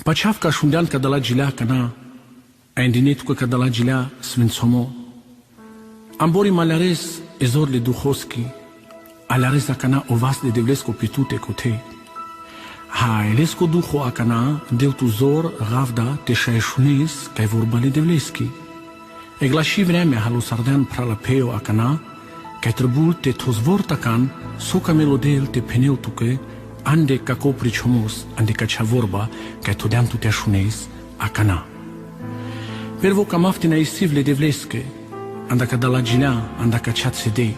Pachafka shundan kadala gila kana aindinetuka kadala gila svinsomo. Ambori malares ezorle duhoski alares akana ovas de devlesko pitute kote. Ha elesko duho akana deutuzor ravda te shaeshunis kai vorbale devleski. Eglashi vreme halusardan pralapeo akana kai trebul te tozvortakan soka melodel te peneutuke ande kako pričomos ande kacha vorba kai todeam tu te shunes akana. Pervo kamaftina isivle devleske andaka dala gila andaka chat sede.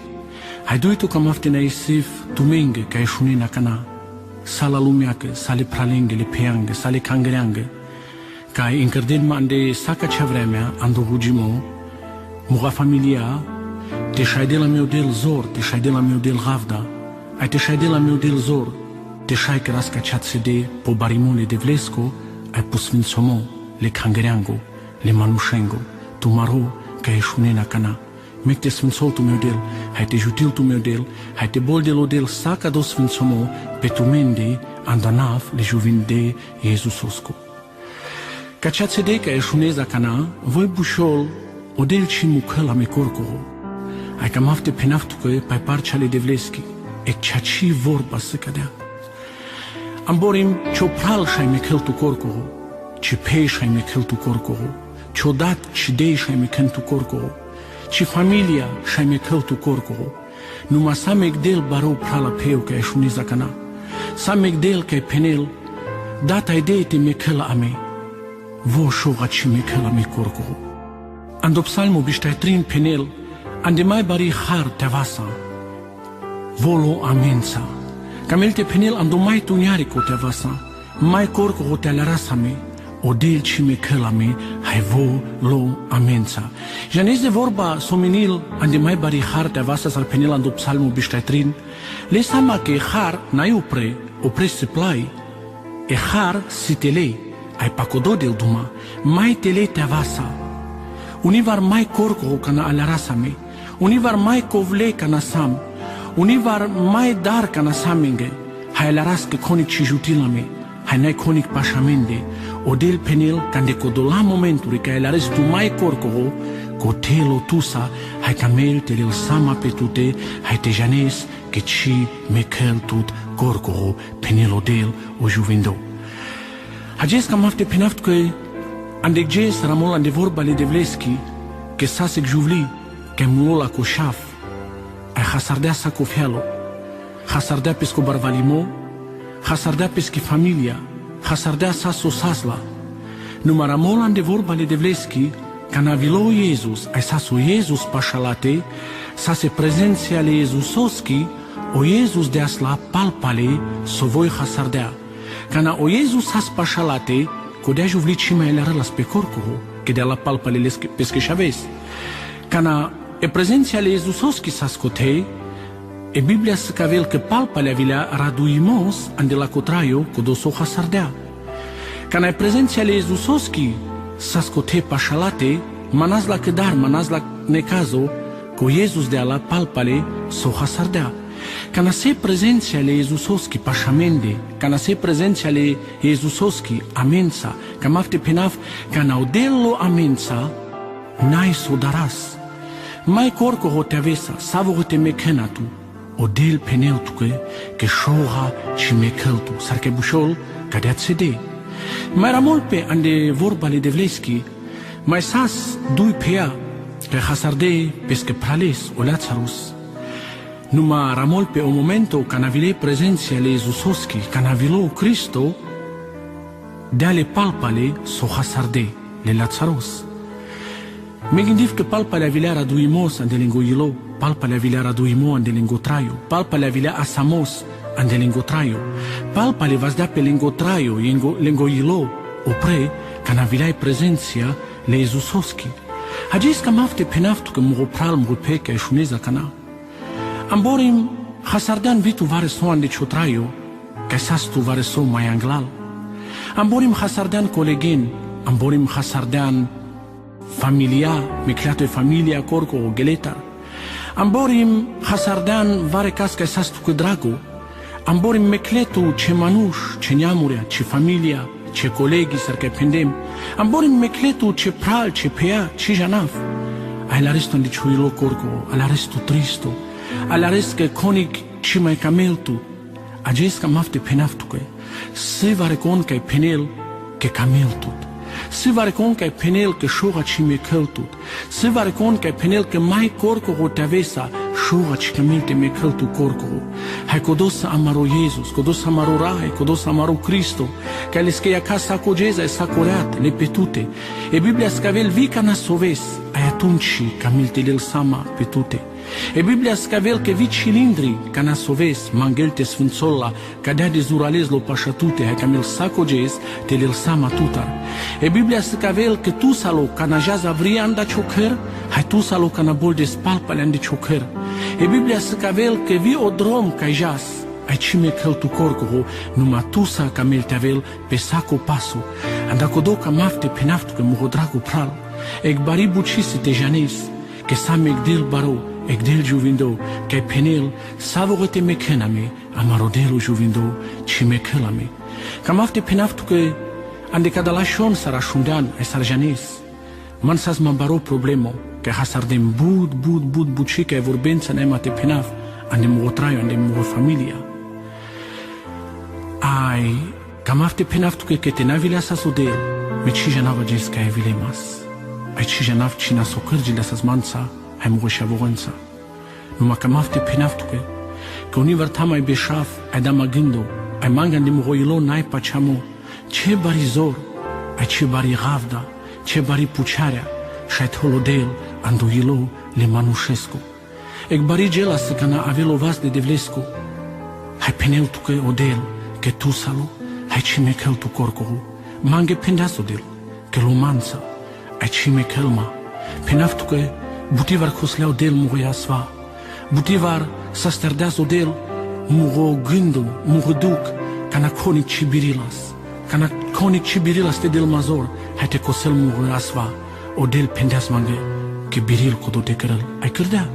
Haiduitu kamaftina isiv tumenge kai shunin akana. Sala lumiake, sale pralenge, le peange, sale kangerange. Kai incardin ma ande saka chavremea ando hujimo muga familia te shaidela meu del zor, te shaidela meu del ravda, ai te shaidela meu del zor, te shai kraska chat sede po barimole de vlesco, ai pusvinsomo, le kangerango, le manushengo, tu maro, kai shunena kana. Mek te svinsol tu meu del, hai te jutil tu meu del, hai te bol del odel saka do svinsomo, pe tu mende andanav le juvinde Jesusosco. Ca cea țede ca eșuneza cana, voi bușol odel ci mucăla me corcoho. Ai cam afte penaftucă pai parceale de vleschi, e cea ci vorba să cadea. Amborim ciopral și-ai mechel tu corcoho, ci pei și-ai mechel tu corcoho, ciodat ci dei și-ai mechel tu corcoho, ci familia și-ai mechel tu corcoho. Numa sa megdel barou prala peu ca eșuneza cana, sa megdel ca penel, data idee te mechela a me. Vo shoga ci mechela me corcoho. Ando psalmo biștai trin penel, ande mai bari har te vasa. Volo amensa. Camel te penel ando mai tuniarico te vasa. Mai corcoho te alarasa me. Odel ci mechela me, hai vo lo amensa. Janez de vorba somenil ande mai bari har te vasa sal penel ando psalmo biștai trin. Le sama că har n-ai opre se plai. E har si te lei. Ai pacododel duma, mai tele te avasa. Univar mai corcoho cana alarasa me, univar mai covle cana sam, univar mai dar cana samenge, hai alarasque conic ci jutila me, hai nai conic pașamende, odel penel cande codola momenturi ca alares tu mai corcoho, cotelo tusa, hai camel telel sama petute, hai te janes che ci mechel tut corcoho, penel odel o juvindo. Hages cam afte penaft că andegges ramol ande vorbale de vleschi, că sasec juvli, că mulola coșaf, ai hasardea sa cofialo, hasardea pesco barvalimo, hasardea peschi familia, hasardea sa sosasla. Numa ramol ande vorbale de vleschi, ca navilo Iesus, ai saso Iesus pașalate, sa se prezenția ale Iesusoschi, o Iesus de asla palpale, so voi hasardea. Cana o Iesus has pașalate, codea juvlit și mai le-a rălas pe corcoho, că de la palpale pesche șaves. Cana e prezenția ale Iesusoschi s-a scote, e Biblia să cavel că palpale avilea raduimos ande la cotraio codoso hasardea. Cana e prezenția ale Iesusoschi s-a scote pașalate, manaz la cădar, manaz la necazo, cu Iesus de la palpale s-o hasardea. Cana se prezenția ale Iesusoschi pașamende, cana se prezenția ale Iesusoschi amensa, cam afte penaf, cana odello amensa, n-ai sodaras. Mai corcoho te avesa, savo te mechenatu, odel peneutuque, că șoha și mecheltu, sarche bușol, ca de-a țede. Mai ramol pe ande vorbale de vleschi, mai sas dui pe ea, că hasarde pesche prales o Lazarus. Numa ramol pe o momento ca navile prezenția ale Iesusoschi, ca navilo Cristo, de ale palpale so hasarde, le Lazarus. Me gândiv că palpale avilea raduimos ande lengo ilo, palpale avilea raduimo ande lengo traio, palpale avilea asamos ande lengo traio, palpale vas dea pe lengo traio, lengo ilo, opre, ca navilea prezenția le Iesusoschi. Hagis cam afte penaftu că mă pral mă peca e șuneza cana. Amborim hasardean vitu vare so ande ciotraio, ca sastu vare so mai anglal. Amborim hasardean colegen, amborim hasardean familia, mecleato e familia corco o geletar. Amborim hasardean vare casca sastu cu drago. Amborim mecletu ce manuș, ce neamurea, ce familia, ce colegi să că pendem. Amborim mecletu ce pral, ce pea, ce janaf. Ai la resto de ciuilo corco, ala resto tristo, ala rest că conic ce mai cameltu. Ages ca mafte penaftuke. Se va recon că penel că cameltut. Se va recon că penel că șoga ce me căltut. Se va recon că penel că mai corco o tavesa șoga ce camelte me căltu corco. Hai codos amaro Jesus, codos amaro Rai, codos amaro Cristo. Că le scăia casa cogeza e sacoreat, le petute. E Biblia scavel vica na soves, ai atunci camelte le sama petute. E Biblia scavel că vii cilindri, ca na soves, mangelte sfânțolla, ca dea de zuralez lo pașatute, hai camel sacogez, te le sama tutar. E Biblia scavel că tu salo, ca na jaza vrianda ciocăr, hai tu salo, ca na bol de spalpale de ciocăr. E Biblia scavel că vii o drom ca jas, ai cime căltu corcoho, numai tu sa camel te avel pe saco pasu, andacodo ca mafte penaftu că muhodragu pral, ec bari bucisi te janes, că sa megdel baro, Egdel juvindo, că penel, savogete mekename, amarodelo juvindo, ci mekelame. Cam afte penaftu că ande cadalașon sarașundan e sarjanes. Man sas mambaro problemo, că hasardem bud buci că e vorbența neamate penaf, ande mo traio, ande mo familia. Ai, cam afte penaftu că te navile sa sudel, me ci janava ges că e vilemas. Ai ci janav cina socărgile sa zmanța, hai mu și avoranța. Numai că mafte penaftuke, că unii vărta mai beșaf, ai da magândo, ai mangan de muhoilo n-ai paceamo, ce bari zor, ai ce bari ravda, ce bari pucearea, și ai tolodel, anduilo le manușescu. Ec bari gela să cana avelo vas de devlescu, hai penel tuke odel, că tu salo, hai ce mekel tu corcohu, mange pendas odel, că lumanța, ai ce mekelma, penaftuke, butivar cosleau del mugoia sva, butivar sa sterdează del mugo gândul, mugo duc, cana conic cibirilas, cana conic cibirilas te del mazor, hai te cosel mugoia sva, o del pendeas mange, că biril codo te cărăl, ai cărdea,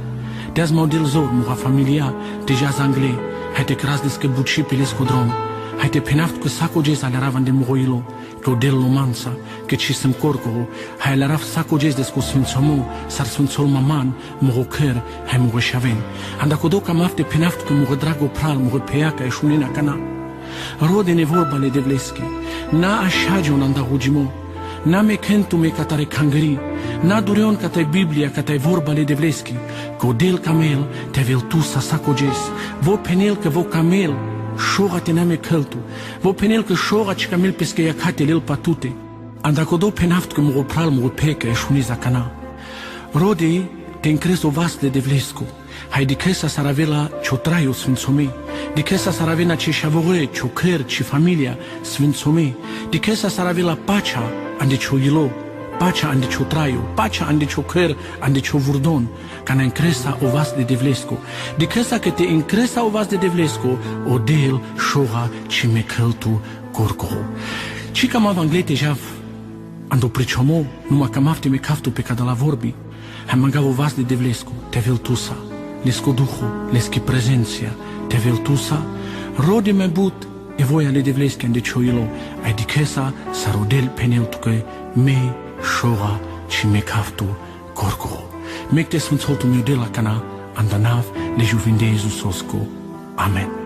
deaz mau del zor, muga familia, deja zangle, hai te cras descă buci pe lescodrom, hai te penaft că saco geza le ravan de mugoilo, că o del lomanța, că ci sem corco, hai la raf saco gez descu sfințomu, sar sfințol maman, mugo căr, hai mugo șaven. Anda codo cam afte penaft că mugo drago pral, mugo peaca e șunina cana. Rode ne vorba le devleski, na așa un anda hugimo, na me kentu me catare cangări, na dureon ca tai Biblia, ca tai vorba le devleski, că o del camel te vel tu sa saco gez, vo penel că vo camel, șoga te name căltu, vo penel că șoga ci camel pescă iacate lel patute, andacodo penaft că mugo pral mugo peca e șuniza cana. Rode te încres o vas de devlescu, hai de cresa saravela ciotraio sfințomei, de cresa saravena ce șavore, ciocăr, ce familia sfințomei, de cresa saravela pacea ande cioilo, pacea ande ciotraio, pacea ande ciocăr, ande ciovurdon, ca ne încresa o vas de devlescu, de cresa că te încresa o vas de devlescu, o del șoga ce me căltu corcoho. Și cam avanglete jav, ando priciomo, numai cam afte me caftu pe cada la vorbi, hai mangav o vas de devlescu, te vel tusa, lesco duhu, leschi prezenția, te vel tusa, rode me but, e voia le devleschi ande cioilo, ai di cresa sa rodel penel tuke, me șoga și me caftu corcoho. Mecte sfânțoltul meu de la cana, andanav le juvinde Iisus oscu. Amen.